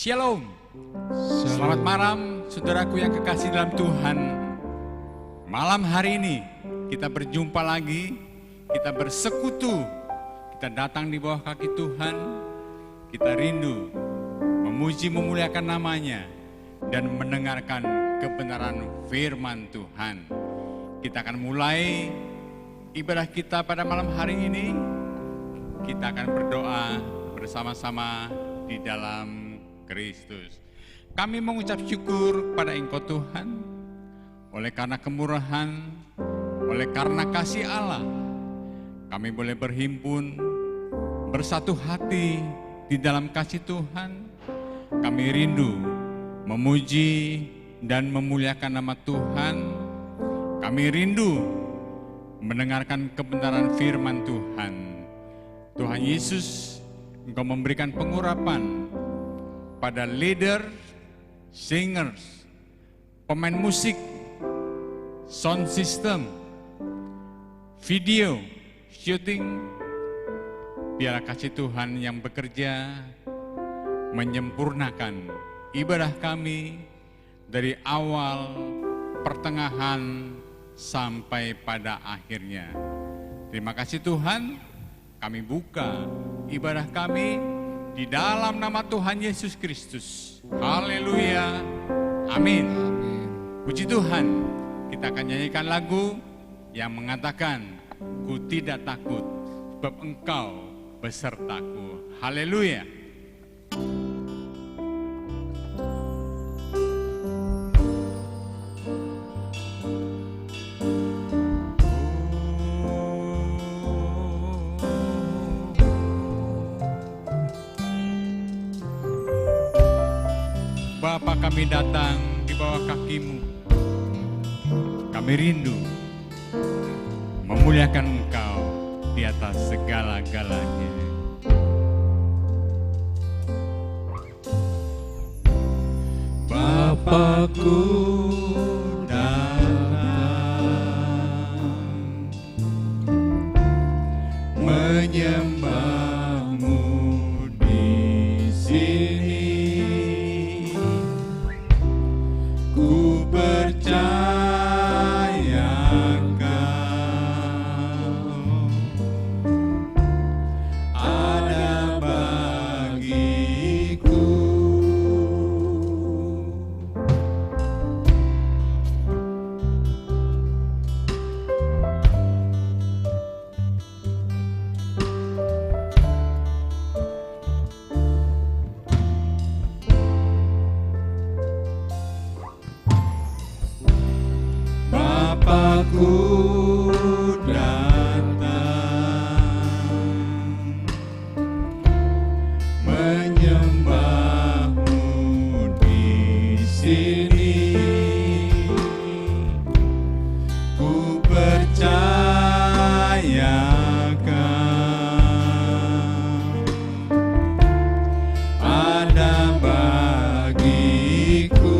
Shalom. Selamat malam saudaraku yang kekasih dalam Tuhan. Malam hari ini kita berjumpa lagi, kita bersekutu, kita datang di bawah kaki Tuhan, kita rindu memuji memuliakan namanya dan mendengarkan kebenaran firman Tuhan. Kita akan mulai ibadah kita pada malam hari ini. Kita akan berdoa bersama-sama di dalam Kristus. Kami mengucap syukur pada Engkau Tuhan, oleh karena kemurahan, oleh karena kasih Allah, kami boleh berhimpun, bersatu hati di dalam kasih Tuhan. Kami rindu memuji dan memuliakan nama Tuhan. Kami rindu mendengarkan kebenaran firman Tuhan. Tuhan Yesus, Engkau memberikan pengurapan pada leader, singers, pemain musik, sound system, video, shooting. Biarlah kasih Tuhan yang bekerja menyempurnakan ibadah kami dari awal, pertengahan, sampai pada akhirnya. Terima kasih Tuhan, kami buka ibadah kami di dalam nama Tuhan Yesus Kristus. Haleluya. Amin. Puji Tuhan. Kita akan nyanyikan lagu yang mengatakan, ku tidak takut sebab Engkau besertaku. Haleluya. Bapa, kami datang di bawah kaki-Mu. Kami rindu memuliakan Engkau di atas segala-galanya. Bapakku datang menyembah-Mu di sini. Ku percaya Engkau ada bagiku. Bapakku datang menyembah-Mu di sini. Ku percaya Kau ada bagiku.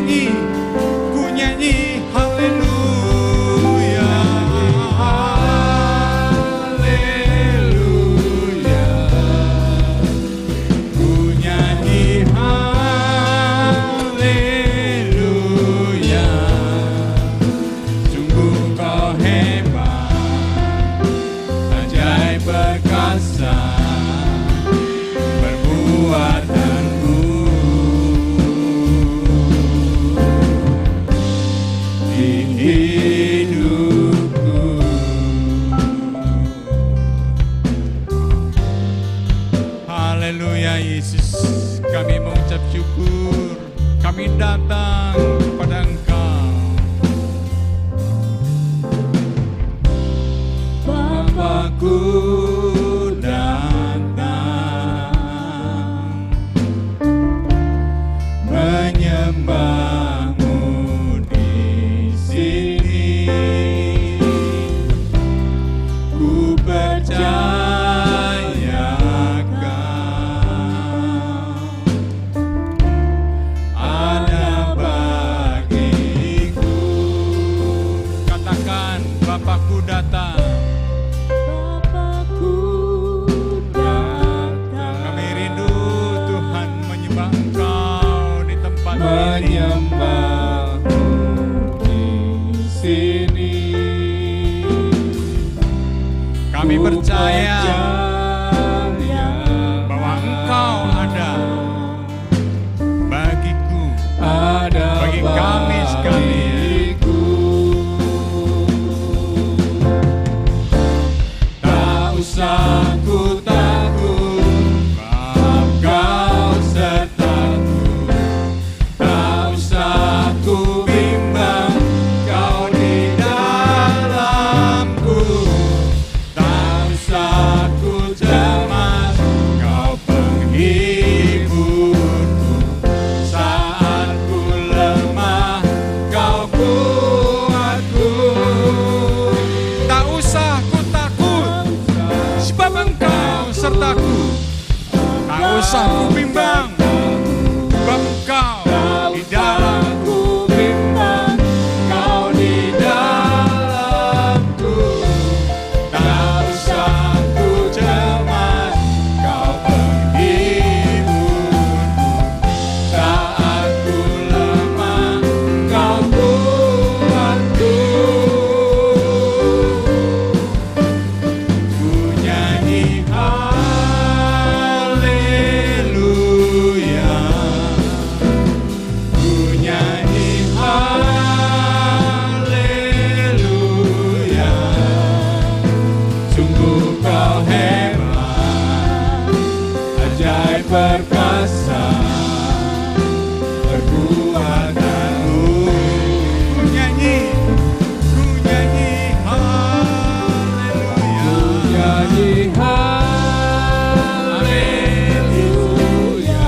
nyanyi, ku nyanyi haleluya, haleluya, ku nyanyi haleluya, sungguh kau hebat, ajaib perkasa perbuatanmu di hidupku. Haleluya Yesus, kami mengucap syukur, kami datang kepada Engkau. Bapakku datang menyembahmu di sini, ku percaya Kau ada bagiku. Katakan, Bapakku datang. Kami rindu Tuhan menyembah Engkau di tempat menyembahmu di sini. kami percaya bahwa Engkau ada bagiku, ada bagi kami sekalian. bagiku. Tak usah ku takut, Kau sertaku. Tak usah ku bimbang, Kau di dalamku. Tak usah ku cemas, Kau penghiburku. Saat ku lemah, Kau kuatku. Tak usah ku takut, sebab Engkau sertaku. Tak usah ku bimbang, sebab Engkau di dalamku. Ku bimbang, Kau di dalamku. Tak usah ku cemas, Kau penghiburku. Saat ku lemah, Kau kuatku. Ku nyanyi haleluya, ku nyanyi haleluya, Sungguh Kau hebat, ajaib perkasa perbuatanmu. ku nyanyi haleluya, Nyanyi haleluya,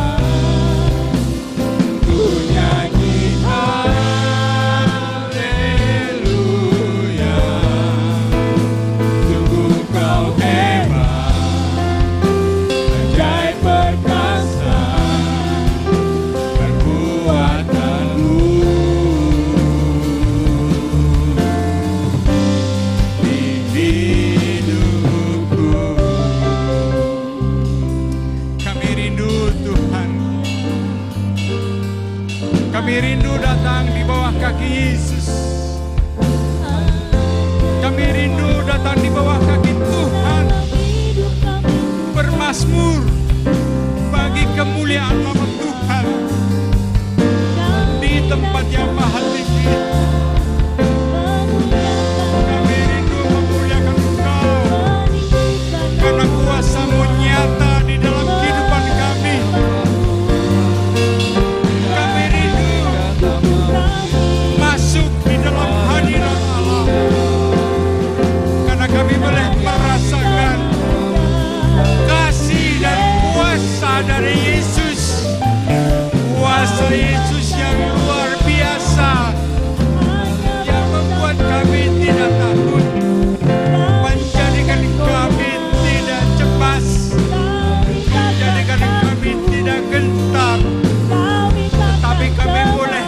ku nyanyi haleluya. Sungguh Kau hebat, ajaib perkasa perbuatanmu di hidupku. kami rindu Tuhan. Kami rindu datang di bawah kaki Yesus. Kami rindu datang di bawah kaki Tuhan, bermazmur bagi kemuliaan nama Tuhan di tempat yang maha tinggi. Kami rindu memuliakan Engkau karena kuasa-Mu nyata di dalam kehidupan kami. Kami rindu masuk di dalam hadirat Allah, karena kami boleh merasakan kasih dan kuasa dari Yesus. Kuasa Yesus yang luar biasa, yang membuat kami tidak takut, menjadikan kami tidak cemas, menjadikan kami tidak gentar, tapi kami boleh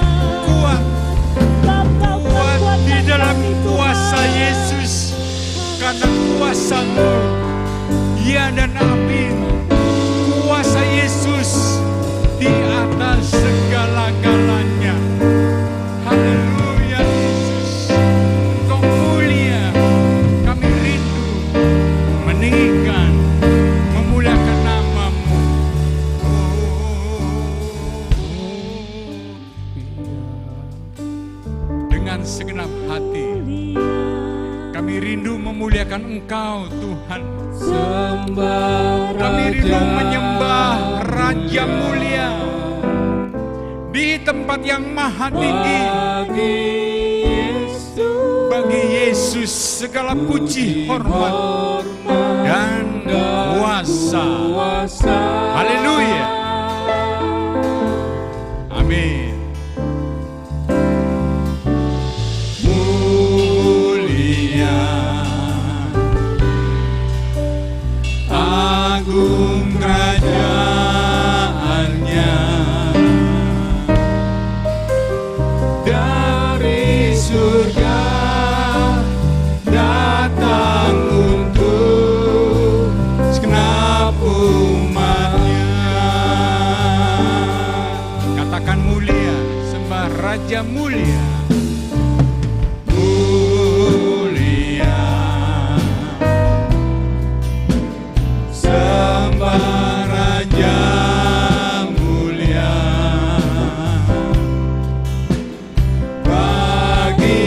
dengan segenap hati. Kami rindu memuliakan Engkau, Tuhan. Sembah Kami rindu Raja menyembah Raja mulia di tempat yang maha tinggi. Bagi Yesus segala puji, hormat, dan kuasa. Haleluya. Amin. Mulia, agung kerajaannya, dari surga datang untuk segenap umatnya. Katakan mulia, sembah Raja mulia. Mulia, sembah Raja mulia. Bagi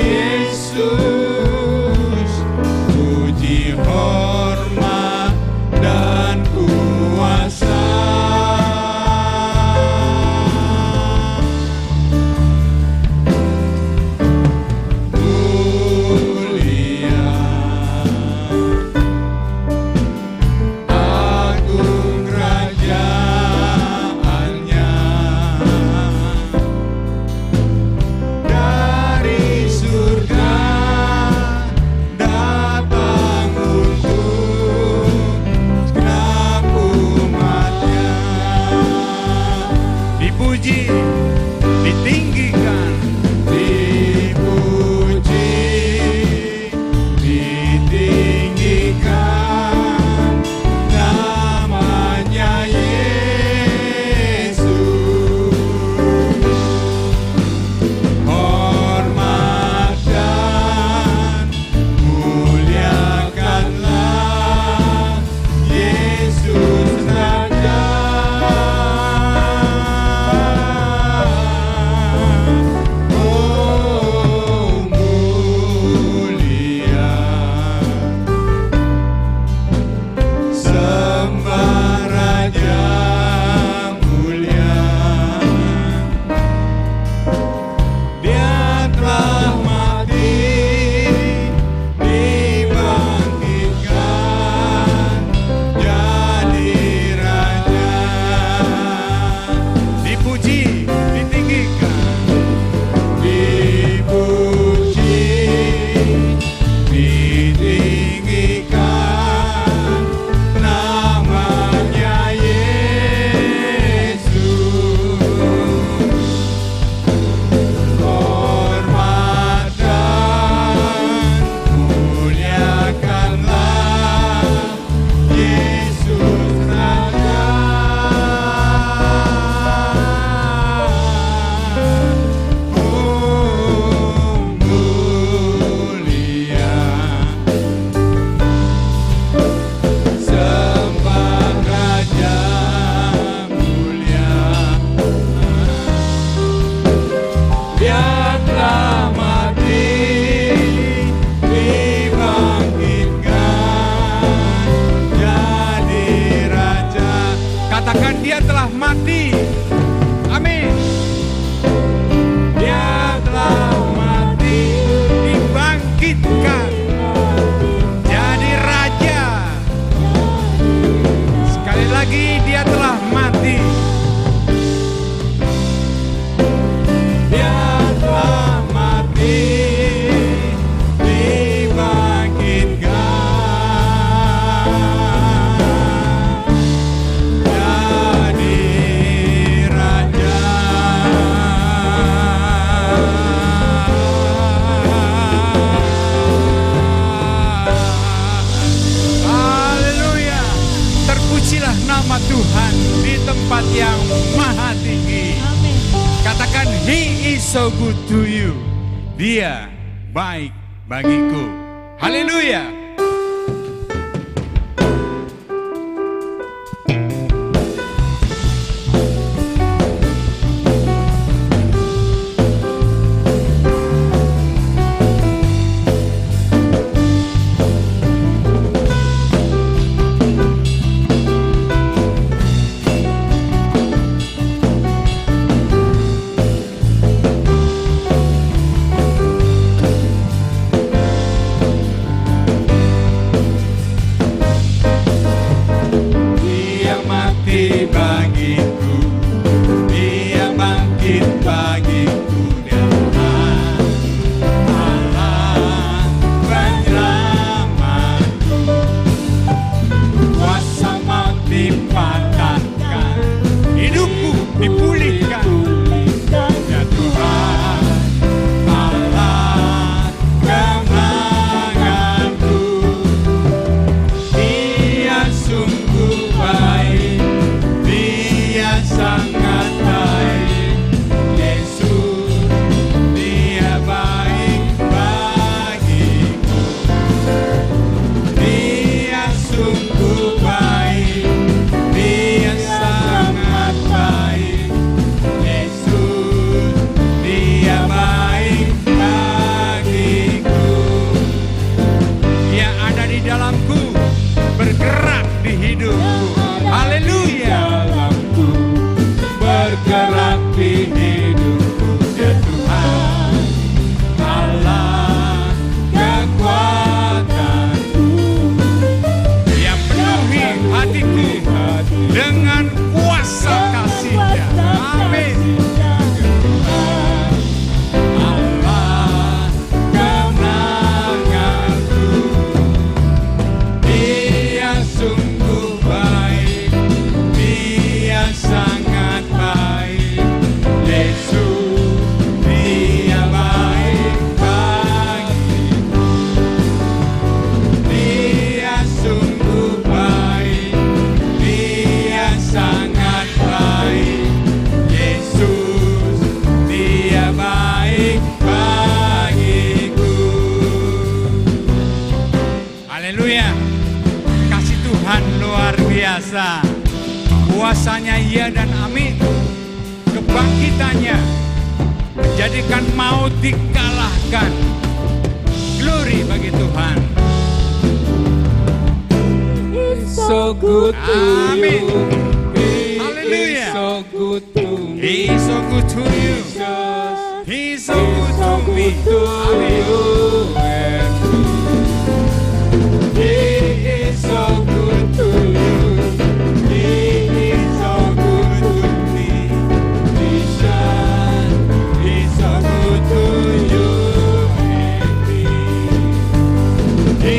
Yesus puji, hormat, dan kuasa. Mulia, agung kerajaannya, dari surga datang untuk segenap umatnya. Dipuji, ditinggikan, dipuji, ditinggikan namanya Yesus. Hormat dan muliakanlah Yesus Raja. Oh, mulia, sembah Raja mulia. Dia telah mati, dibangkitkan jadi Raja. Dipuji, ditinggikan, dipuji, ditinggikan namanya Yesus. Hormat dan muliakanlah Yesus Raja. Oh, mulia, sembah Raja mulia. Dia telah mati, dibangkitkan jadi Raja. Katakan, dia telah mati. Amin. Dia telah mati, dibangkitkan jadi Raja. Sekali lagi, dia telah mati. Dia telah mati, dibangkitkan jadi Raja. Haleluya. Terpujilah nama Tuhan di tempat yang maha tinggi. Katakan, He is so good to you. Dia baik bagiku. Haleluya. bangkit bagiku dia Tuhan, Allah penyelamatku. Kuasa maut dipatahkan, hidupku dipulihkan. Ya Tuhan, Allah kemenanganku. Dia sungguh baik, Dia sangat baik. Yesus, Dia baik bagiku. Dia sungguh baik, Dia sangat baik. Yesus, Dia baik bagiku. Dia ada di dalamku, bergerak di hidupku. Haleluya. Dalamku, bergerak di hidupku. Ya Tuhan, Allah kekuatanku. Dia penuhi hatiku dengan kuasa kasih-Nya. Amin. Allah kemenanganku. Dia sungguh baik, Dia sangat baik. Yesus, Dia baik bagiku. Dia sungguh baik, Dia sangat baik. Yesus, Dia baik bagiku. Haleluya. Kasih Tuhan luar biasa. Kuasanya iya dan amin. Kebangkitannya menjadikan maut dikalahkan. Glory bagi Tuhan. So good to Amin. you. Hallelujah. So good to me. He is so good to you. He is so good to me. Amin. He is so good to you. He is so good to me. Jesus, He is so good to you and me. He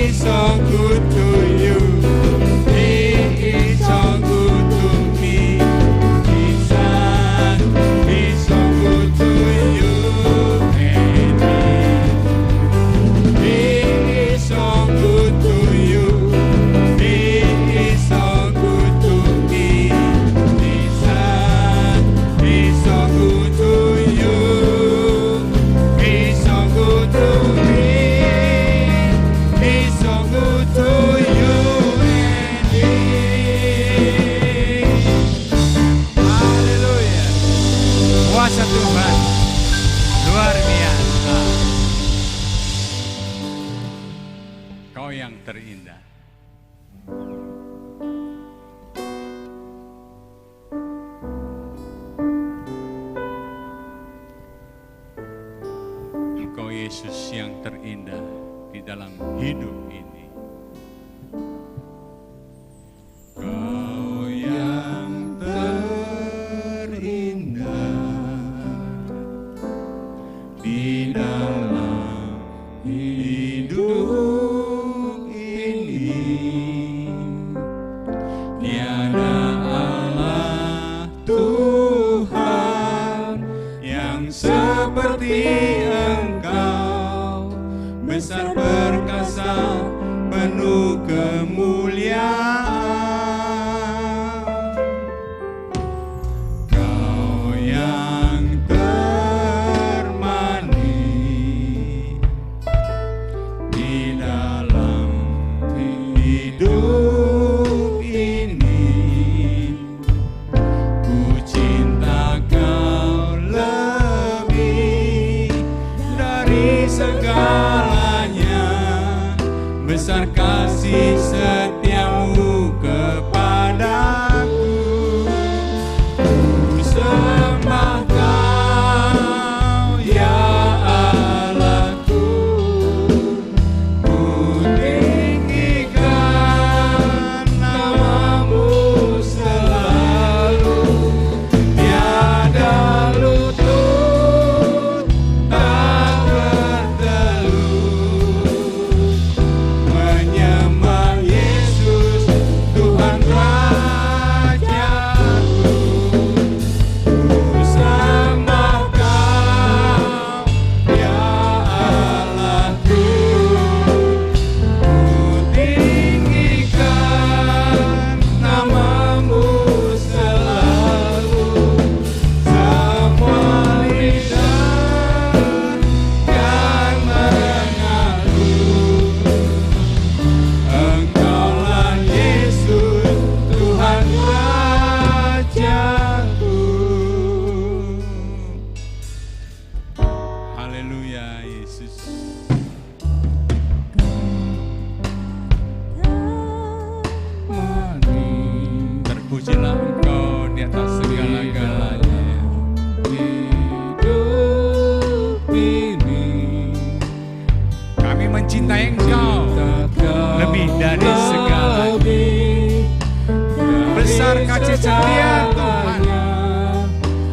is so good to you. He is so good to me. Jesus, He is so good to you and me. He is so good to you. He is so good to me. Jesus, He is so good to you. He is so good to me. He is so good to you and me. Haleluya. Kuasa Tuhan luar biasa. Kau yang terindah. Engkau Yesus yang terindah di dalam hidup ini. Kau yang terindah di dalam hidup ini. Tiada Allah Tuhan yang seperti Engkau, besar perkasa penuh kemuliaan. Kau yang termanis di dalam hidup ini. Ku cinta Kau lebih dari segalanya. Besar kasih setiamu kepadaku. Ku sembah Kau ya Allahku. Ku tinggikan namamu selalu. Tiada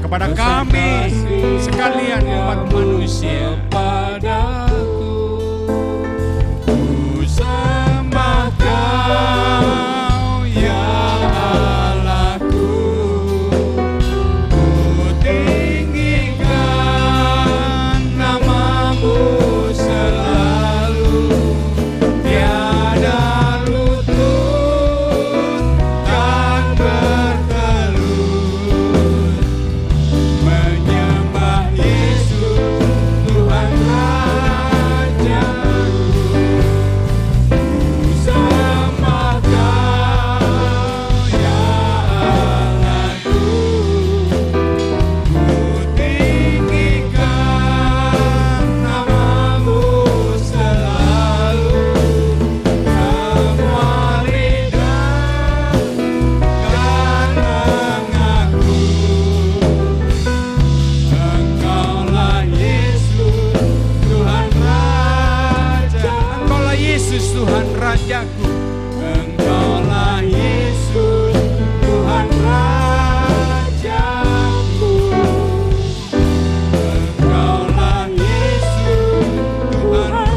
kepada kami sekalian umat manusia. Padaku ku sembah Kau ya Allahku, ku tinggikan nama-Mu selalu, tiada lutut kan bertelut menyembah Yesus Tuhan Rajaku. Ku sembah Kau ya Allahku, ku tinggikan nama-Mu selalu, semua lidah kan mengaku Engkaulah Yesus Tuhan Raja. Engkaulah Yesus Tuhan Rajaku. Engkaulah Yesus Tuhan Rajaku. Engkaulah Yesus Tuhan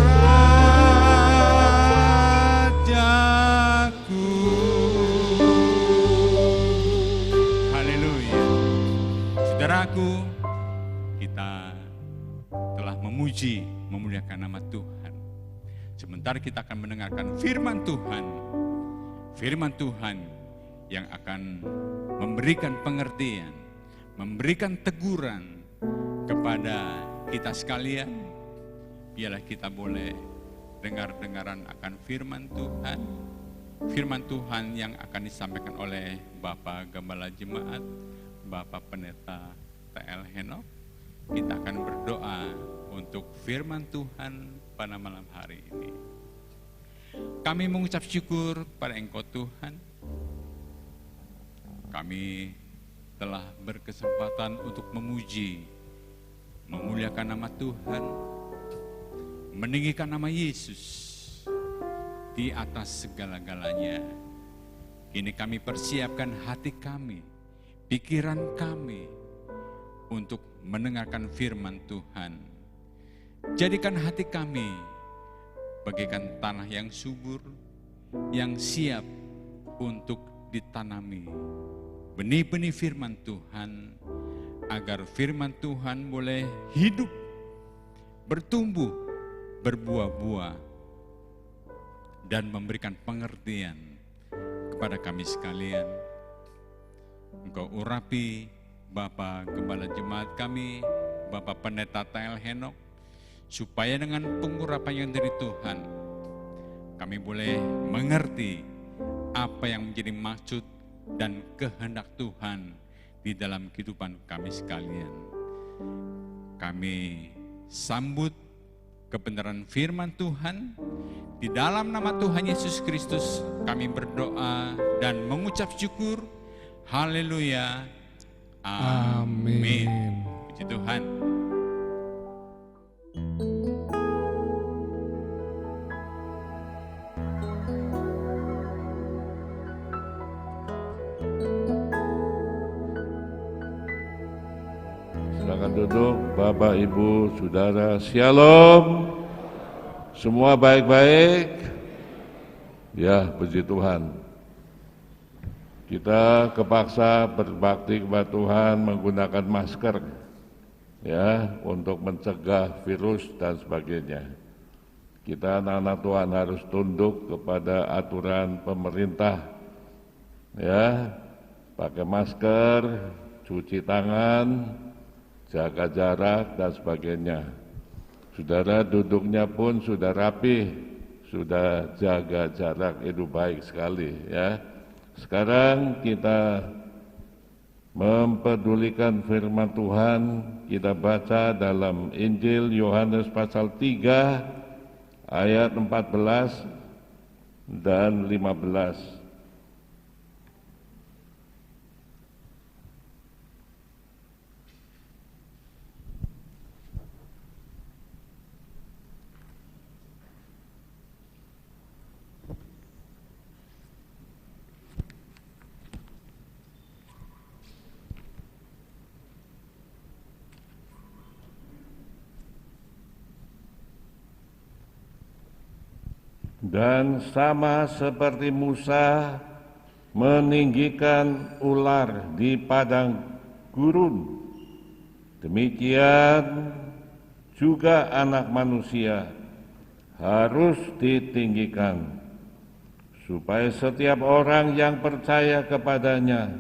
Rajaku. Haleluya. Saudaraku, kita telah memuji, memuliakan nama Tuhan. Sebentar kita akan mendengarkan firman Tuhan. Firman Tuhan yang akan memberikan pengertian, memberikan teguran kepada kita sekalian. Biarlah kita boleh dengar-dengaran akan firman Tuhan. Firman Tuhan yang akan disampaikan oleh Bapak Gembala Jemaat, Bapak Pendeta TL Henok. Kita akan berdoa untuk firman Tuhan pada malam hari ini. Kami mengucap syukur pada Engkau Tuhan. Kami telah berkesempatan untuk memuji, memuliakan nama Tuhan, meninggikan nama Yesus di atas segala-galanya. Kini kami persiapkan hati kami, pikiran kami untuk mendengarkan firman Tuhan. Jadikan hati kami bagaikan tanah yang subur, yang siap untuk ditanami benih-benih firman Tuhan, agar firman Tuhan boleh hidup, bertumbuh, berbuah-buah, dan memberikan pengertian kepada kami sekalian. Engkau urapi Bapak Gembala Jemaat kami, Bapak Pendeta TL Henok, supaya dengan pengurapan yang dari Tuhan, kami boleh mengerti apa yang menjadi maksud dan kehendak Tuhan di dalam kehidupan kami sekalian. Kami sambut kebenaran firman Tuhan. Di dalam nama Tuhan Yesus Kristus kami berdoa dan mengucap syukur. Haleluya. Amin. Puji Tuhan. Silakan duduk, Bapak, Ibu, Saudara, Shalom. Semua baik-baik? Ya, puji Tuhan. Kita kepaksa berbakti kepada Tuhan menggunakan masker, ya, untuk mencegah virus dan sebagainya. Kita anak-anak Tuhan harus tunduk kepada aturan pemerintah, ya, pakai masker, cuci tangan, jaga jarak dan sebagainya. Saudara duduknya pun sudah rapi, sudah jaga jarak, itu baik sekali, ya. Sekarang kita mempedulikan firman Tuhan. Kita baca dalam Injil Yohanes pasal 3 ayat 14 dan 15. Dan sama seperti Musa meninggikan ular di padang gurun, demikian juga Anak Manusia harus ditinggikan, supaya setiap orang yang percaya kepadanya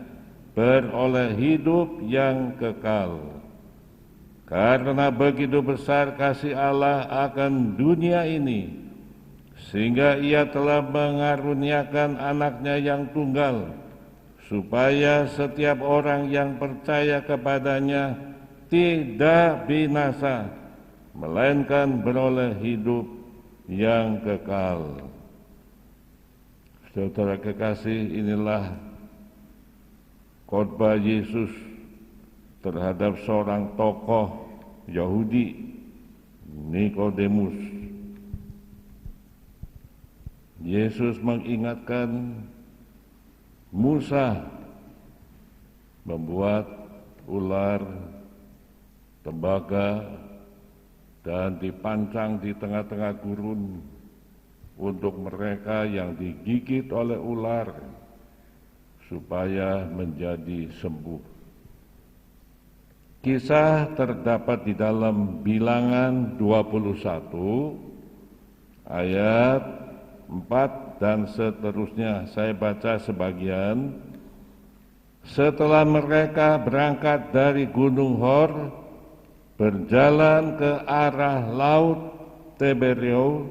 beroleh hidup yang kekal. Karena begitu besar kasih Allah akan dunia ini, sehingga Ia telah mengaruniakan Anaknya yang tunggal, supaya setiap orang yang percaya kepadanya tidak binasa, melainkan beroleh hidup yang kekal. Saudara kekasih, inilah khotbah Yesus terhadap seorang tokoh Yahudi, Nikodemus. Yesus mengingatkan Musa membuat ular, tembaga, dan dipancang di tengah-tengah gurun untuk mereka yang digigit oleh ular supaya menjadi sembuh. Kisah terdapat di dalam Bilangan 21 ayat 4 dan seterusnya. Saya baca sebagian. Setelah mereka berangkat dari Gunung Hor, berjalan ke arah Laut Tiberio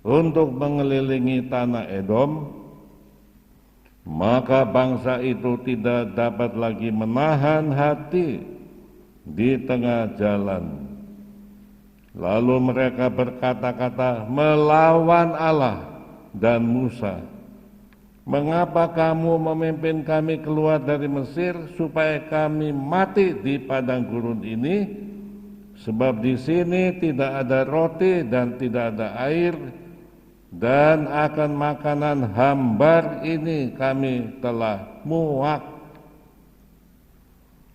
untuk mengelilingi tanah Edom, maka bangsa itu tidak dapat lagi menahan hati di tengah jalan. Lalu mereka berkata-kata melawan Allah dan Musa, "Mengapa kamu memimpin kami keluar dari Mesir supaya kami mati di padang gurun ini? Sebab di sini tidak ada roti dan tidak ada air, dan akan makanan hambar ini kami telah muak."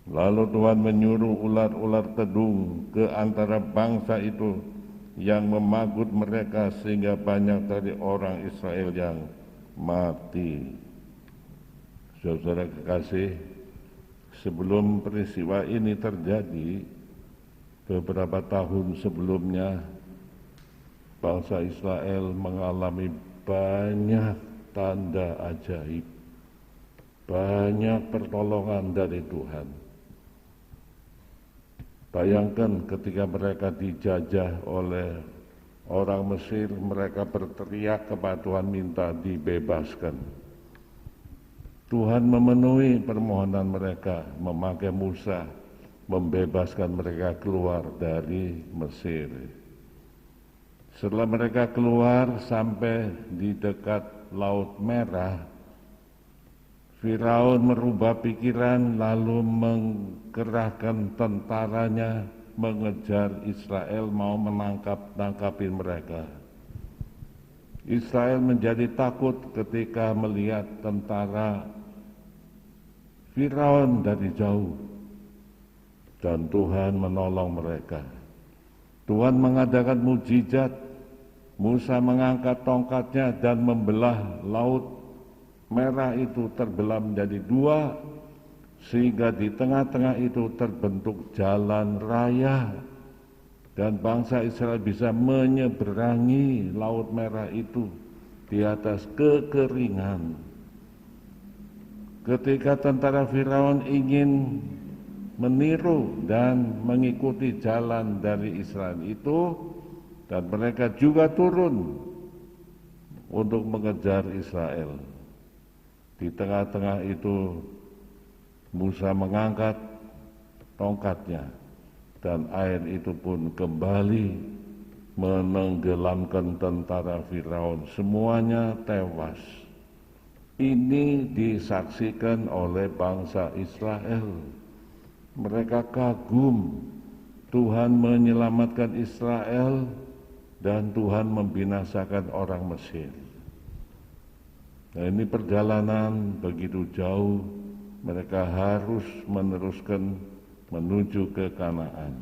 Lalu Tuhan menyuruh ular-ular tedung ke antara bangsa itu yang memagut mereka, sehingga banyak dari orang Israel yang mati. Saudara kekasih, sebelum peristiwa ini terjadi, beberapa tahun sebelumnya, bangsa Israel mengalami banyak tanda ajaib, banyak pertolongan dari Tuhan. Bayangkan ketika mereka dijajah oleh orang Mesir, mereka berteriak kepada Tuhan minta dibebaskan. Tuhan memenuhi permohonan mereka, memakai Musa, membebaskan mereka keluar dari Mesir. Setelah mereka keluar sampai di dekat Laut Merah, Firaun merubah pikiran lalu mengkerahkan tentaranya mengejar Israel, mau menangkapin mereka. Israel menjadi takut ketika melihat tentara Firaun dari jauh, dan Tuhan menolong mereka. Tuhan mengadakan mukjizat. Musa mengangkat tongkatnya dan membelah Laut Merah itu terbelah menjadi dua, sehingga di tengah-tengah itu terbentuk jalan raya, dan bangsa Israel bisa menyeberangi Laut Merah itu di atas kekeringan. Ketika tentara Firaun ingin meniru dan mengikuti jalan dari Israel itu, dan mereka juga turun untuk mengejar Israel. Di tengah-tengah itu Musa mengangkat tongkatnya, dan air itu pun kembali menenggelamkan tentara Firaun. Semuanya tewas. Ini disaksikan oleh bangsa Israel. Mereka kagum, Tuhan menyelamatkan Israel dan Tuhan membinasakan orang Mesir. Nah, ini perjalanan begitu jauh, mereka harus meneruskan menuju ke Kanaan.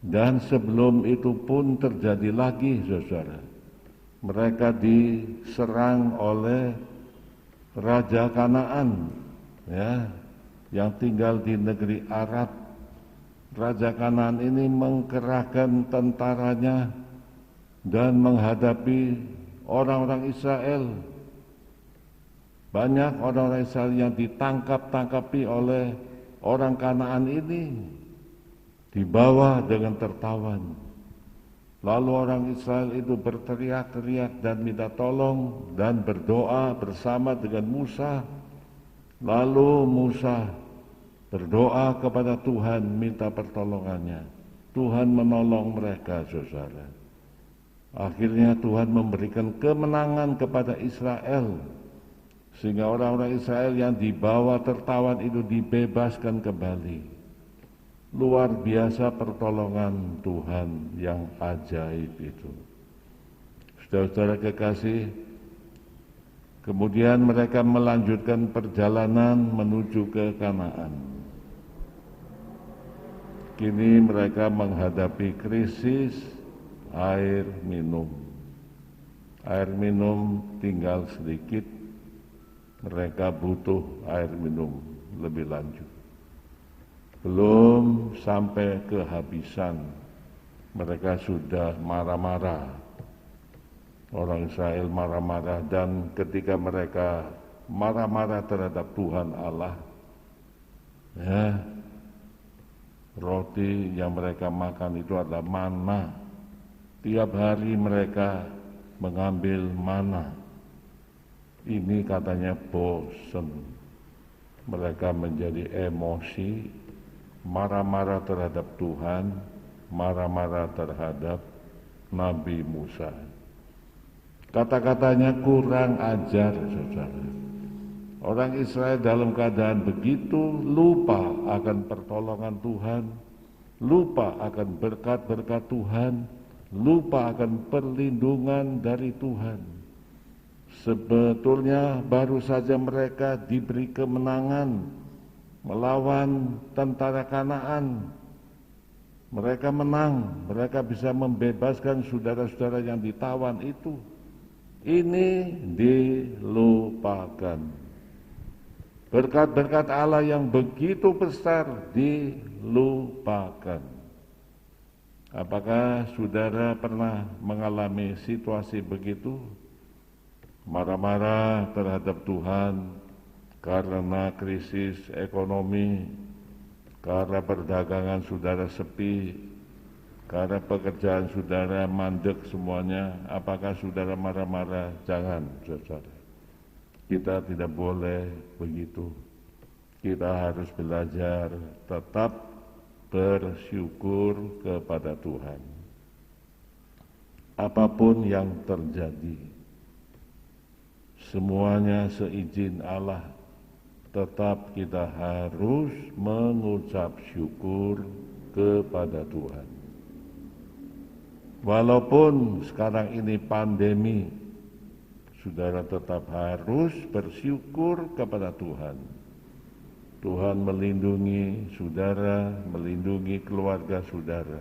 Dan sebelum itu pun terjadi lagi, saudara. mereka diserang oleh Raja Kanaan, ya, yang tinggal di negeri Arad. Raja Kanaan ini mengkerahkan tentaranya dan menghadapi orang-orang Israel. Banyak orang-orang Israel yang ditangkap-tangkapi oleh orang Kanaan ini, dibawa dengan tertawan. Lalu orang Israel itu berteriak-teriak dan minta tolong dan berdoa bersama dengan Musa. Lalu Musa berdoa kepada Tuhan minta pertolongannya. Tuhan menolong mereka, saudara. Akhirnya Tuhan memberikan kemenangan kepada Israel, sehingga orang-orang Israel yang dibawa tertawan itu dibebaskan kembali. Luar biasa pertolongan Tuhan yang ajaib itu. Saudara-saudara kekasih, kemudian mereka melanjutkan perjalanan menuju ke Kanaan. Kini mereka menghadapi krisis air minum. Air minum tinggal sedikit, mereka butuh air minum lebih lanjut. Belum sampai kehabisan, mereka sudah marah-marah. Orang Israel marah-marah, dan ketika mereka marah-marah terhadap Tuhan Allah, ya, roti yang mereka makan itu adalah mana. Tiap hari mereka mengambil mana. Ini katanya bosan. Mereka menjadi emosi, marah-marah terhadap Tuhan, marah-marah terhadap Nabi Musa. Kata-katanya kurang ajar, saudara. Orang Israel dalam keadaan begitu lupa akan pertolongan Tuhan, lupa akan berkat-berkat Tuhan, lupa akan perlindungan dari Tuhan. Sebetulnya baru saja mereka diberi kemenangan melawan tentara Kanaan. Mereka menang, mereka bisa membebaskan saudara-saudara yang ditawan itu. Ini dilupakan. Berkat-berkat Allah yang begitu besar dilupakan. Apakah saudara pernah mengalami situasi begitu? Marah-marah terhadap Tuhan karena krisis ekonomi, karena perdagangan saudara sepi, karena pekerjaan saudara mandek semuanya. Apakah saudara marah-marah? Jangan, saudara. Kita tidak boleh begitu. Kita harus belajar tetap bersyukur kepada Tuhan. Apapun yang terjadi, semuanya seizin Allah. Tetap kita harus mengucap syukur kepada Tuhan. Walaupun sekarang ini pandemi, saudara tetap harus bersyukur kepada Tuhan. Tuhan melindungi saudara, melindungi keluarga saudara.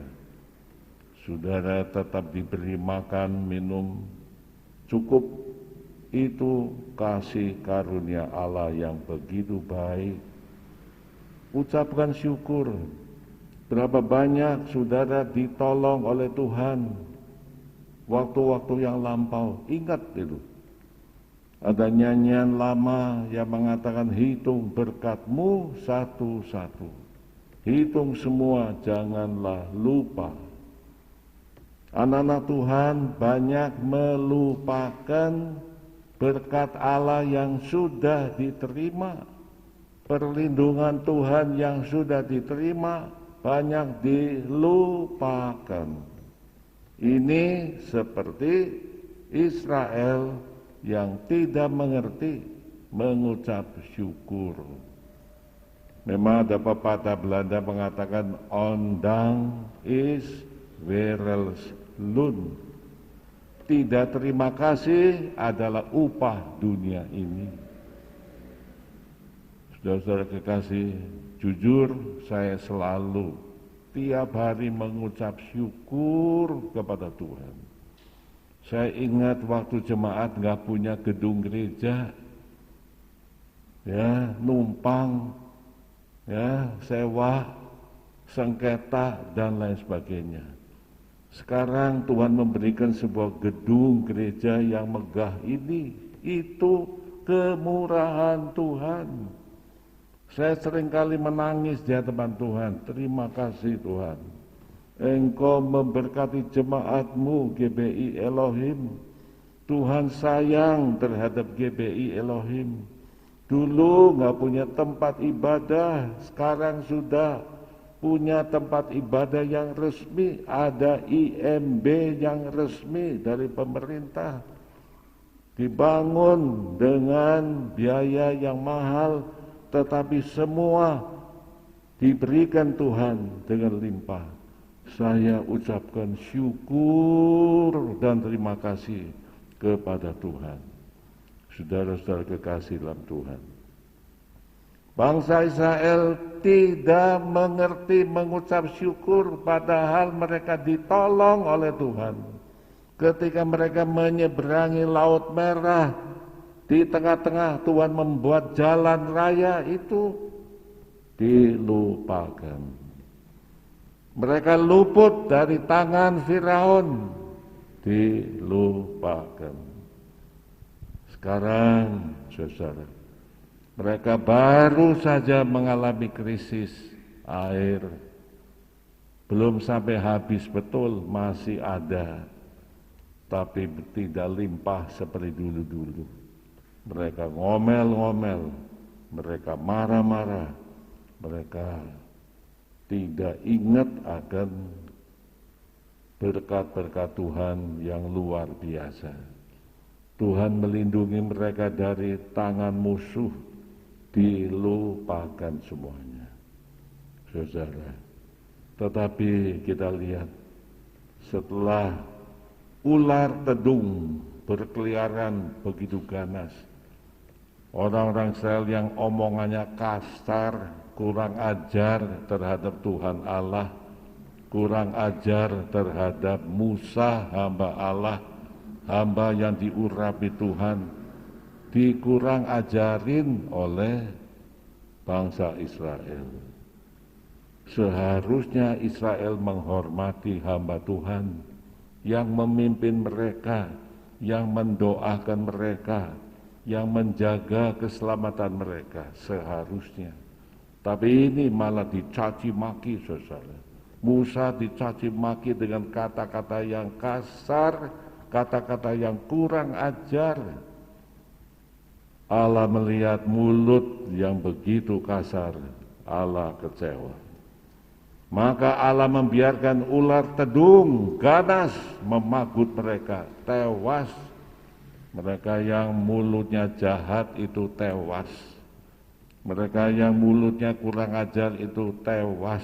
Saudara tetap diberi makan, minum, cukup. Itu kasih karunia Allah yang begitu baik. Ucapkan syukur. Berapa banyak saudara ditolong oleh Tuhan waktu-waktu yang lampau. Ingat itu. Ada nyanyian lama yang mengatakan hitung berkatmu satu-satu. Hitung semua, janganlah lupa. Anak-anak Tuhan banyak melupakan berkat Allah yang sudah diterima, perlindungan Tuhan yang sudah diterima, banyak dilupakan. Ini seperti Israel yang tidak mengerti mengucap syukur. Memang ada pepatah Belanda mengatakan ondang is wereldsloon. Tidak terima kasih adalah upah dunia ini. Saudara-saudara kekasih, jujur saya selalu tiap hari mengucap syukur kepada Tuhan. Saya ingat waktu jemaat nggak punya gedung gereja, ya numpang, ya sewa, sengketa dan lain sebagainya. Sekarang Tuhan memberikan sebuah gedung gereja yang megah ini, itu kemurahan Tuhan. Saya seringkali menangis di hadapan Tuhan. Terima kasih Tuhan. Engkau memberkati jemaat-Mu GBI Elohim. Tuhan sayang terhadap GBI Elohim. Dulu nggak punya tempat ibadah, sekarang sudah punya tempat ibadah yang resmi, ada IMB yang resmi dari pemerintah. Dibangun dengan biaya yang mahal, tetapi semua diberikan Tuhan dengan limpah. Saya ucapkan syukur dan terima kasih kepada Tuhan. Saudara-saudara kekasih dalam Tuhan, bangsa Israel tidak mengerti mengucap syukur, padahal mereka ditolong oleh Tuhan. Ketika mereka menyeberangi Laut Merah, di tengah-tengah Tuhan membuat jalan raya, itu dilupakan. Mereka luput dari tangan Firaun, dilupakan. Sekarang, saudara, mereka baru saja mengalami krisis air. Belum sampai habis betul, masih ada. Tapi tidak limpah seperti dulu-dulu. Mereka ngomel-ngomel, mereka marah-marah, mereka tidak ingat akan berkat-berkat Tuhan yang luar biasa. Tuhan melindungi mereka dari tangan musuh, dilupakan semuanya, saudara. Tetapi kita lihat, setelah ular tedung berkeliaran begitu ganas, orang-orang Israel yang omongannya kasar, kurang ajar terhadap Tuhan Allah, kurang ajar terhadap Musa, hamba Allah, hamba yang diurapi Tuhan, dikurang ajarin oleh bangsa Israel. Seharusnya Israel menghormati hamba Tuhan yang memimpin mereka, yang mendoakan mereka, yang menjaga keselamatan mereka, seharusnya. Tapi ini malah dicaci maki, saudara. Musa dicaci maki dengan kata-kata yang kasar, kata-kata yang kurang ajar. Allah melihat mulut yang begitu kasar, Allah kecewa. Maka Allah membiarkan ular tedung ganas memagut mereka, tewas. Mereka yang mulutnya jahat itu tewas. Mereka yang mulutnya kurang ajar itu tewas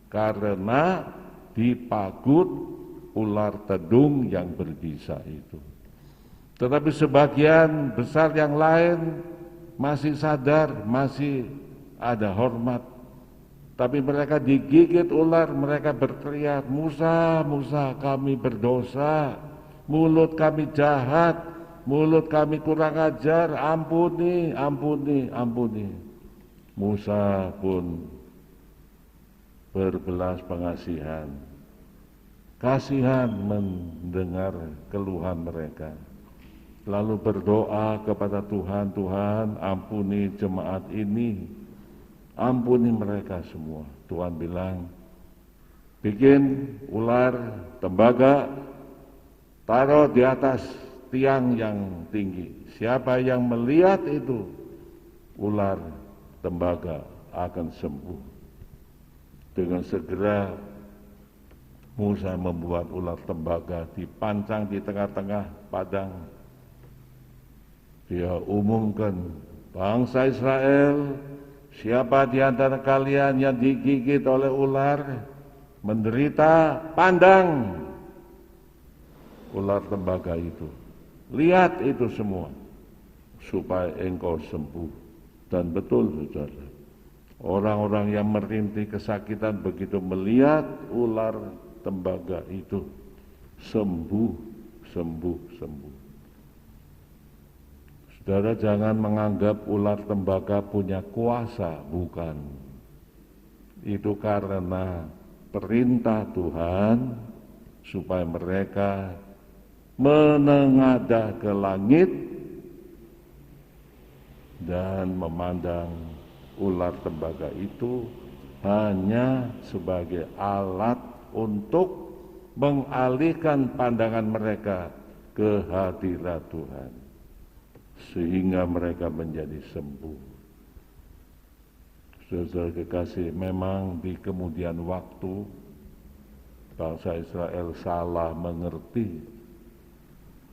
karena dipagut ular tedung yang berbisa itu. Tetapi sebagian besar yang lain masih sadar, masih ada hormat. Tapi mereka digigit ular, mereka berteriak, Musa, Musa, kami berdosa, mulut kami jahat, mulut kami kurang ajar, ampuni, ampuni, ampuni. Musa pun berbelas pengasihan, kasihan mendengar keluhan mereka. Lalu berdoa kepada Tuhan, Tuhan ampuni jemaat ini, ampuni mereka semua. Tuhan bilang, bikin ular tembaga, taruh di atas tiang yang tinggi. Siapa yang melihat itu, ular tembaga akan sembuh. Dengan segera Musa membuat ular tembaga dipancang di tengah-tengah padang. Dia umumkan, bangsa Israel, siapa di antara kalian yang digigit oleh ular, menderita, pandang ular tembaga itu. Lihat itu semua, supaya engkau sembuh. Dan betul, saudara, orang-orang yang merintih kesakitan begitu melihat ular tembaga itu sembuh sembuh-sembuh. Saudara jangan menganggap ular tembaga punya kuasa, bukan. Itu karena perintah Tuhan supaya mereka menengadah ke langit dan memandang ular tembaga itu hanya sebagai alat untuk mengalihkan pandangan mereka ke hadirat Tuhan, sehingga mereka menjadi sembuh. Saudara kekasih, memang di kemudian waktu bangsa Israel salah mengerti.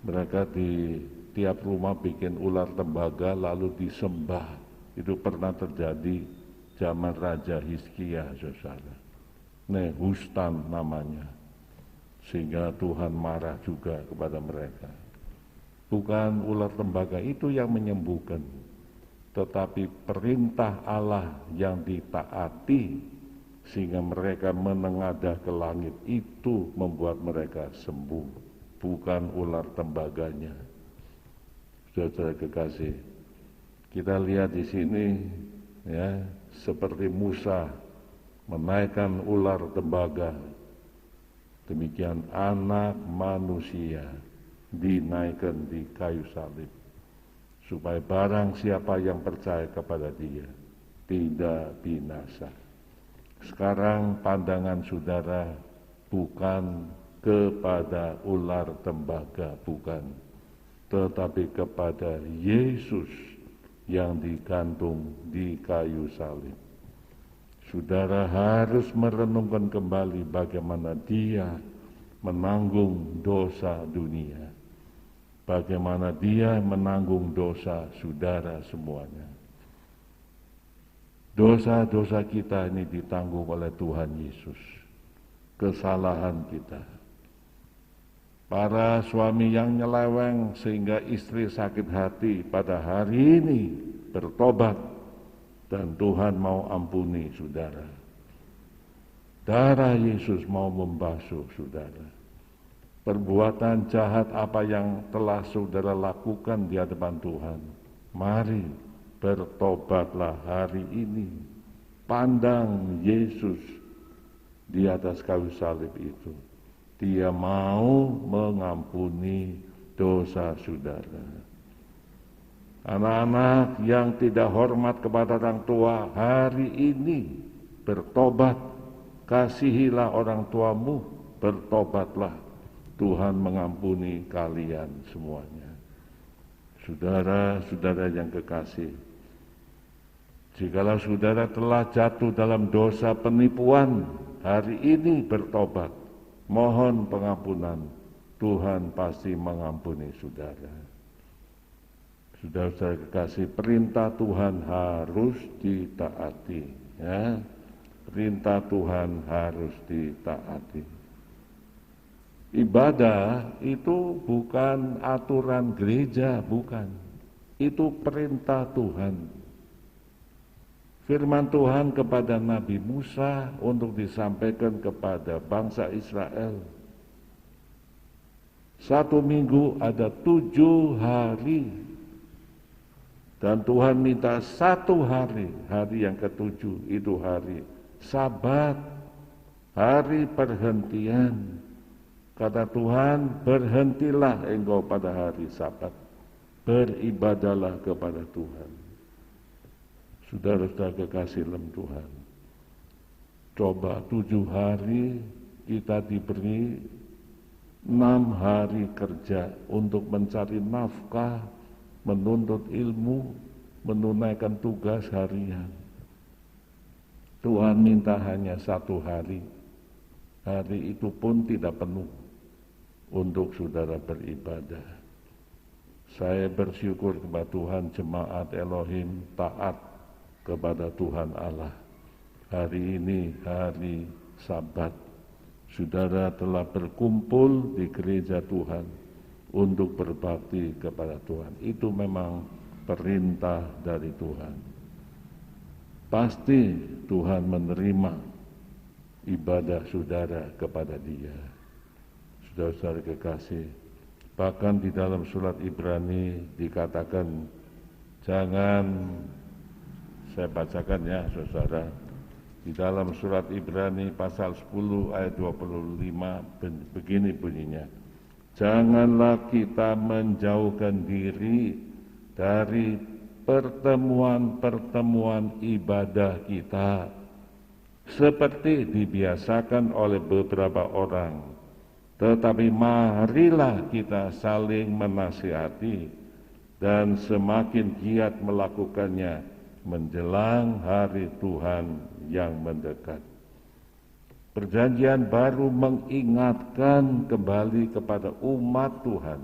Mereka di tiap rumah bikin ular tembaga lalu disembah. Itu pernah terjadi zaman Raja Hizkia, saudara. Nehustan namanya. Sehingga Tuhan marah juga kepada mereka. Bukan ular tembaga itu yang menyembuhkan, tetapi perintah Allah yang ditaati sehingga mereka menengadah ke langit itu membuat mereka sembuh, bukan ular tembaganya. Saudara kekasih, kita lihat di sini ya, seperti Musa menaikkan ular tembaga, demikian anak manusia dinaikkan di kayu salib, supaya barang siapa yang percaya kepada dia tidak binasa. Sekarang pandangan saudara bukan kepada ular tembaga, bukan, tetapi kepada Yesus yang digantung di kayu salib. Saudara harus merenungkan kembali bagaimana dia menanggung dosa dunia, bagaimana dia menanggung dosa saudara semuanya. Dosa-dosa kita ini ditanggung oleh Tuhan Yesus, kesalahan kita. Para suami yang nyeleweng sehingga istri sakit hati pada hari ini bertobat dan Tuhan mau ampuni saudara. Darah Yesus mau membasuh saudara. Perbuatan jahat apa yang telah saudara lakukan di hadapan Tuhan, mari bertobatlah hari ini. Pandang Yesus di atas kayu salib itu. Dia mau mengampuni dosa saudara. Anak-anak yang tidak hormat kepada orang tua, hari ini bertobat. Kasihilah orang tuamu, bertobatlah. Tuhan mengampuni kalian semuanya. Saudara-saudara yang kekasih, jikalau saudara telah jatuh dalam dosa penipuan, hari ini bertobat, mohon pengampunan, Tuhan pasti mengampuni saudara. Saudara-saudara kekasih, perintah Tuhan harus ditaati, ya. Perintah Tuhan harus ditaati. Ibadah itu bukan aturan gereja, bukan. Itu perintah Tuhan. Firman Tuhan kepada Nabi Musa untuk disampaikan kepada bangsa Israel. 1 minggu ada 7 hari. Dan Tuhan minta 1 hari, hari yang ke-7 itu hari Sabat, hari perhentian. Kata Tuhan, berhentilah engkau pada hari Sabat, beribadahlah kepada Tuhan. Saudara-saudara kekasih dalam Tuhan, coba 7 hari kita diberi 6 hari kerja untuk mencari nafkah, menuntut ilmu, menunaikan tugas harian. Tuhan minta hanya 1 hari. Hari itu pun tidak penuh untuk saudara beribadah. Saya bersyukur kepada Tuhan, jemaat Elohim taat kepada Tuhan Allah. Hari ini hari Sabat. Saudara telah berkumpul di gereja Tuhan untuk berbakti kepada Tuhan. Itu memang perintah dari Tuhan. Pasti Tuhan menerima ibadah saudara kepada Dia. Saudara-saudara kekasih, Bahkan di dalam surat Ibrani dikatakan, jangan, saya bacakan ya saudara, di dalam surat Ibrani pasal 10 ayat 25 begini bunyinya, janganlah kita menjauhkan diri dari pertemuan-pertemuan ibadah kita seperti dibiasakan oleh beberapa orang, tetapi marilah kita saling menasihati dan semakin giat melakukannya menjelang hari Tuhan yang mendekat. Perjanjian baru mengingatkan kembali kepada umat Tuhan,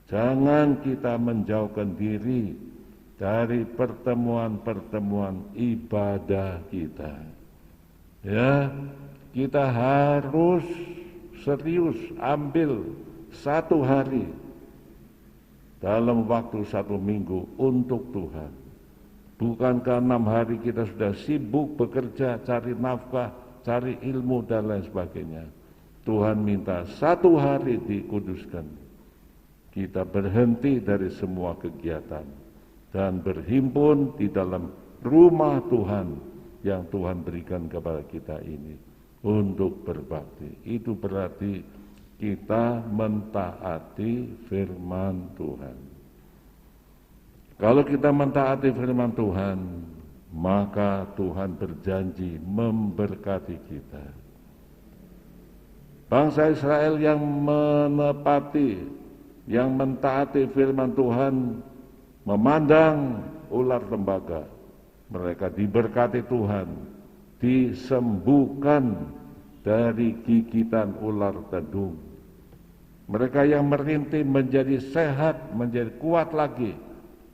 jangan kita menjauhkan diri dari pertemuan-pertemuan ibadah kita. Ya, kita harus serius ambil satu hari dalam waktu 1 minggu untuk Tuhan. Bukankah 6 hari kita sudah sibuk bekerja, cari nafkah, cari ilmu dan lain sebagainya. Tuhan minta 1 hari dikuduskan. Kita berhenti dari semua kegiatan dan berhimpun di dalam rumah Tuhan yang Tuhan berikan kepada kita ini untuk berbakti. Itu berarti kita mentaati firman Tuhan. Kalau kita mentaati firman Tuhan, maka Tuhan berjanji memberkati kita. Bangsa Israel yang menepati, yang mentaati firman Tuhan, memandang ular tembaga, mereka diberkati Tuhan, disembuhkan dari gigitan ular tedung. Mereka yang merintih menjadi sehat, menjadi kuat lagi,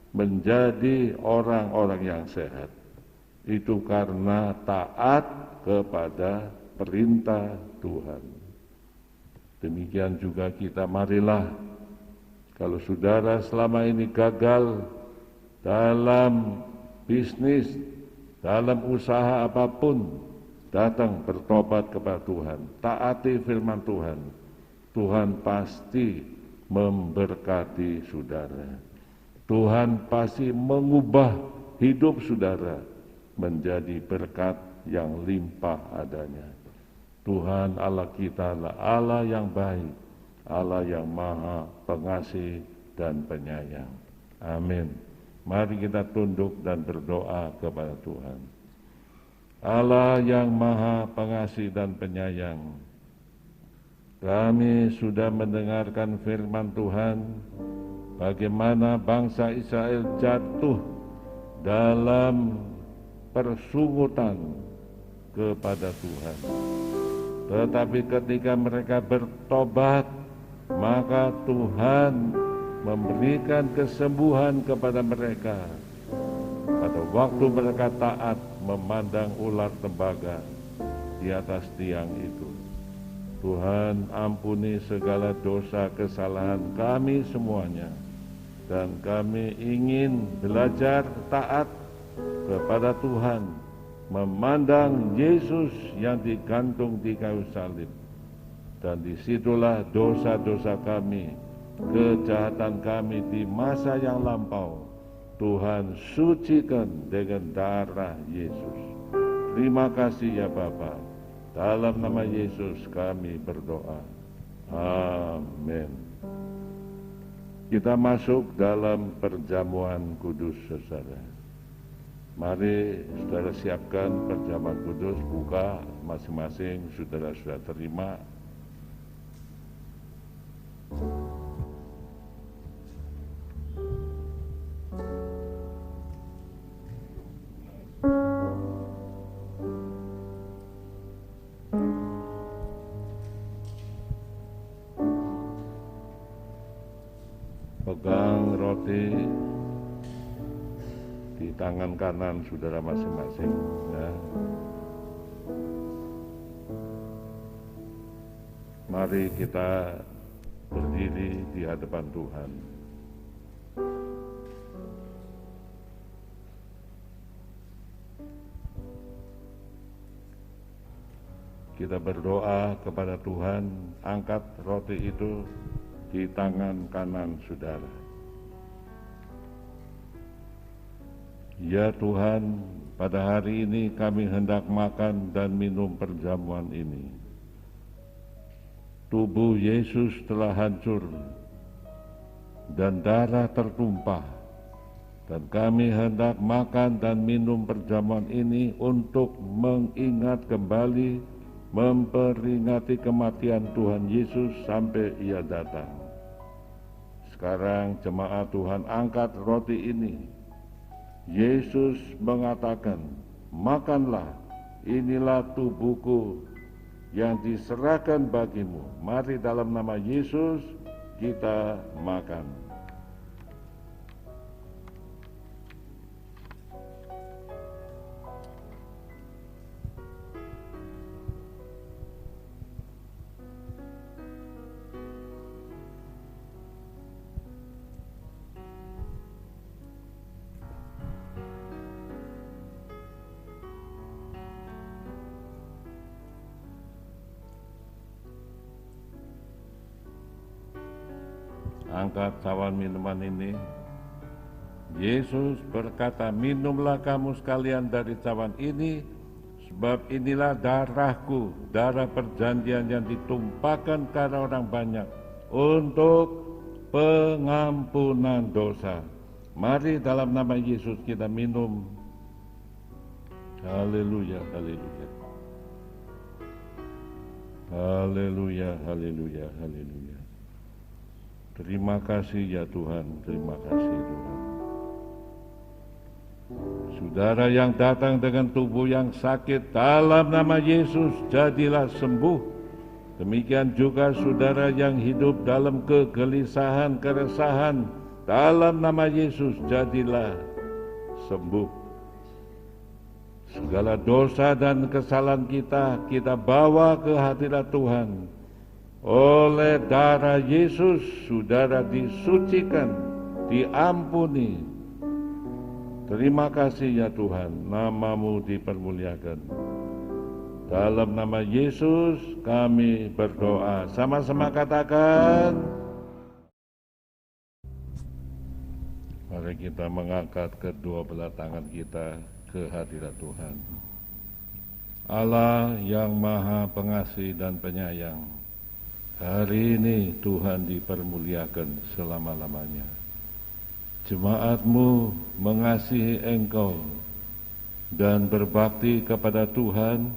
menjadi orang-orang yang sehat. Itu karena taat kepada perintah Tuhan. Demikian juga kita, marilah, kalau saudara selama ini gagal dalam bisnis, dalam usaha apapun, datang bertobat kepada Tuhan, taati firman Tuhan. Tuhan pasti memberkati saudara. Tuhan pasti mengubah hidup saudara menjadi berkat yang limpah adanya. Tuhan Allah kita adalah Allah yang baik, Allah yang maha pengasih dan penyayang. Amin. Mari kita tunduk dan berdoa kepada Tuhan. Allah yang maha pengasih dan penyayang, kami sudah mendengarkan firman Tuhan, bagaimana bangsa Israel jatuh dalam persungutan kepada Tuhan. Tetapi ketika mereka bertobat, maka Tuhan memberikan kesembuhan kepada mereka. Pada waktu mereka taat memandang ular tembaga di atas tiang itu. Tuhan ampuni segala dosa kesalahan kami semuanya. Dan kami ingin belajar taat kepada Tuhan, memandang Yesus yang digantung di kayu salib. Dan disitulah dosa-dosa kami, kejahatan kami di masa yang lampau, Tuhan sucikan dengan darah Yesus. Terima kasih ya Bapa. Dalam nama Yesus kami berdoa. Amin. Kita masuk dalam perjamuan kudus saudara. Mari saudara siapkan perjamuan kudus, buka masing-masing, saudara sudah terima. Pegang roti di tangan kanan saudara masing-masing ya. Mari kita berdiri di hadapan Tuhan. Kita berdoa kepada Tuhan, angkat roti itu di tangan kanan saudara. Ya Tuhan, pada hari ini kami hendak makan dan minum perjamuan ini. Tubuh Yesus telah hancur dan darah tertumpah, dan kami hendak makan dan minum perjamuan ini untuk mengingat kembali, memperingati kematian Tuhan Yesus sampai Ia datang. Sekarang jemaat Tuhan angkat roti ini. Yesus mengatakan, makanlah, inilah tubuhku yang diserahkan bagimu. Mari dalam nama Yesus kita makan. Angkat cawan minuman ini. Yesus berkata, minumlah kamu sekalian dari cawan ini, sebab inilah darahku, darah perjanjian yang ditumpahkan karena orang banyak untuk pengampunan dosa. Mari dalam nama Yesus kita minum. Haleluya, haleluya. Haleluya, haleluya, haleluya. Terima kasih ya Tuhan, terima kasih Tuhan. Saudara yang datang dengan tubuh yang sakit, dalam nama Yesus jadilah sembuh. Demikian juga saudara yang hidup dalam kegelisahan, keresahan, dalam nama Yesus jadilah sembuh. Segala dosa dan kesalahan kita bawa ke hadirat Tuhan. Oleh darah Yesus, saudara disucikan, diampuni. Terima kasih ya Tuhan, nama-Mu dipermuliakan. Dalam nama Yesus kami berdoa. Sama-sama katakan. Mari kita mengangkat kedua belah tangan kita ke hadirat Tuhan. Allah yang Maha Pengasih dan Penyayang, hari ini Tuhan dipermuliakan selama-lamanya. Jemaat-Mu mengasihi Engkau dan berbakti kepada Tuhan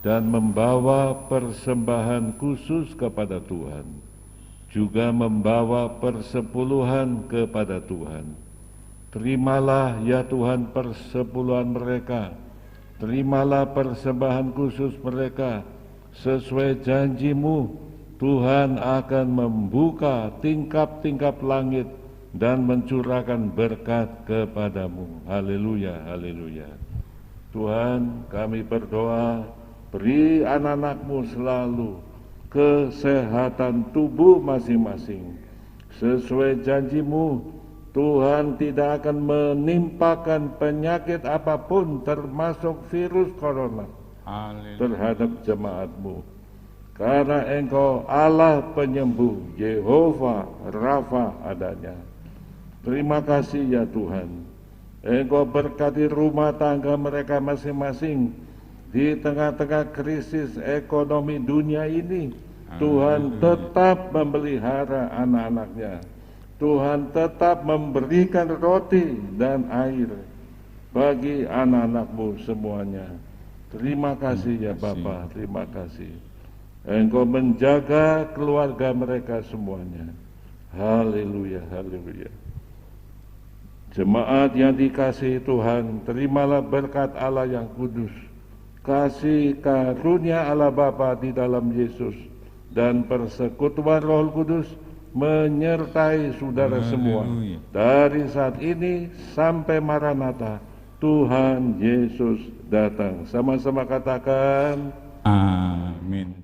dan membawa persembahan khusus kepada Tuhan, juga membawa persepuluhan kepada Tuhan. Terimalah ya Tuhan persepuluhan mereka, terimalah persembahan khusus mereka, sesuai janji-Mu. Tuhan akan membuka tingkap-tingkap langit dan mencurahkan berkat kepadamu. Haleluya, haleluya. Tuhan, kami berdoa, beri anak-anak-Mu selalu kesehatan tubuh masing-masing. Sesuai janji-Mu, Tuhan tidak akan menimpakan penyakit apapun, termasuk virus corona, terhadap jemaat-Mu. Karena Engkau Allah penyembuh, Yehova Rafa adanya. Terima kasih ya Tuhan. Engkau berkati rumah tangga mereka masing-masing di tengah-tengah krisis ekonomi dunia ini. Tuhan tetap memelihara anak-anaknya. Tuhan tetap memberikan roti dan air bagi anak-anak-Mu semuanya. Terima kasih ya Bapa, terima kasih. Engkau menjaga keluarga mereka semuanya. Haleluya, haleluya. Jemaat yang dikasihi Tuhan, terimalah berkat Allah yang kudus, kasih karunia Allah Bapa di dalam Yesus, dan persekutuan Roh Kudus menyertai saudara semua dari saat ini sampai Maranatha. Tuhan Yesus datang. Sama-sama katakan, amin.